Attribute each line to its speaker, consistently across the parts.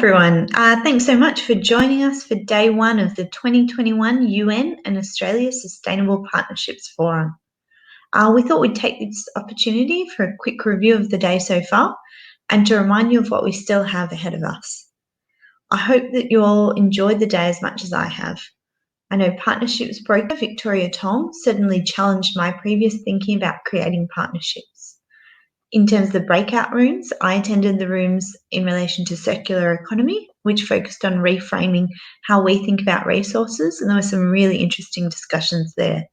Speaker 1: everyone. Thanks so much for joining us for day one of the 2021 UN and Australia Sustainable Partnerships Forum. We thought we'd take this opportunity for a quick review of the day so far and to remind you of what we still have ahead of us. I hope that you all enjoyed the day as much as I have. I know partnerships broker Victoria Tong certainly challenged my previous thinking about creating partnerships. In terms of the breakout rooms, I attended the rooms in relation to circular economy, which focused on reframing how we think about resources, and there were some really interesting discussions there.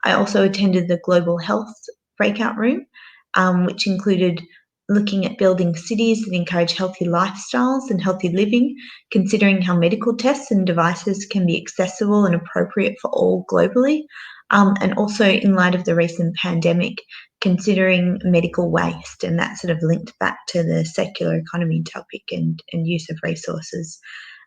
Speaker 1: I also attended the global health breakout room, which included looking at building cities that encourage healthy lifestyles and healthy living, considering how medical tests and devices can be accessible and appropriate for all globally, and also in light of the recent pandemic, considering medical waste, and that sort of linked back to the circular economy topic and use of resources.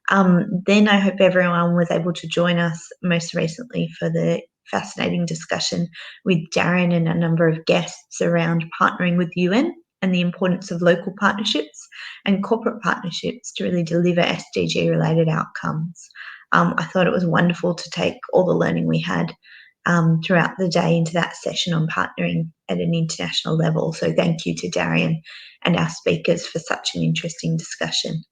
Speaker 1: Then I hope everyone was able to join us most recently for the fascinating discussion with Darren and a number of guests around partnering with the UN and the importance of local partnerships and corporate partnerships to really deliver SDG-related outcomes. I thought it was wonderful to take all the learning we had throughout the day into that session on partnering at an international level. So thank you to Darian and our speakers for such an interesting discussion.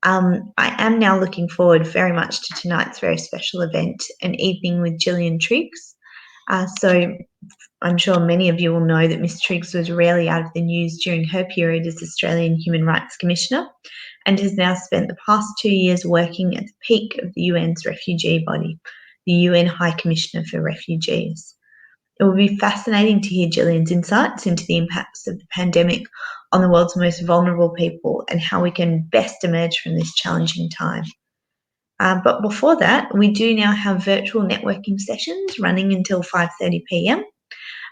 Speaker 1: I am now looking forward very much to tonight's very special event, an evening with Gillian Triggs. So I'm sure many of you will know that Ms Triggs was rarely out of the news during her period as Australian Human Rights Commissioner and has now spent the past 2 years working at the peak of the UN's refugee body, the UN High Commissioner for Refugees. It will be fascinating to hear Gillian's insights into the impacts of the pandemic on the world's most vulnerable people and how we can best emerge from this challenging time. But before that, we do now have virtual networking sessions running until 5:30 p.m.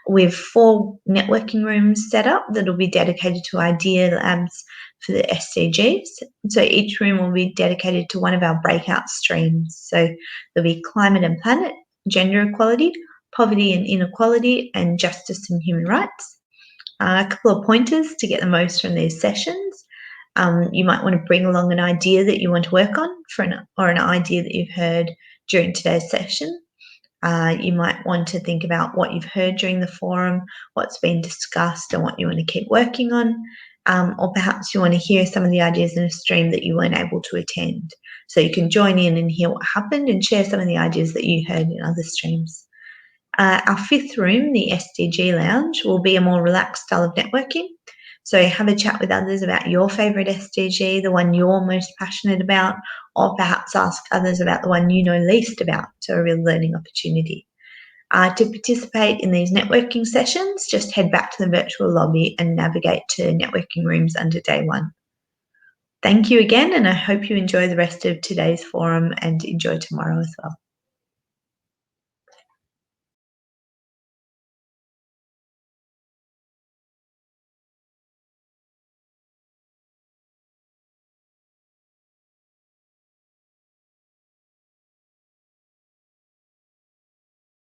Speaker 1: We have 4 networking rooms set up that will be dedicated to idea labs for the SDGs. So each room will be dedicated to one of our breakout streams. So there'll be climate and planet, gender equality, poverty and inequality, and justice and human rights. A couple of pointers to get the most from these sessions. You might want to bring along an idea that you want to work on or an idea that you've heard during today's session. You might want to think about what you've heard during the forum, what's been discussed and what you want to keep working on, or perhaps you want to hear some of the ideas in a stream that you weren't able to attend. So you can join in and hear what happened and share some of the ideas that you heard in other streams. Our 5th room, the SDG Lounge, will be a more relaxed style of networking. So have a chat with others about your favourite SDG, the one you're most passionate about, or perhaps ask others about the one you know least about, so a real learning opportunity. To participate in these networking sessions, just head back to the virtual lobby and navigate to networking rooms under day 1. Thank you again, and I hope you enjoy the rest of today's forum and enjoy tomorrow as well.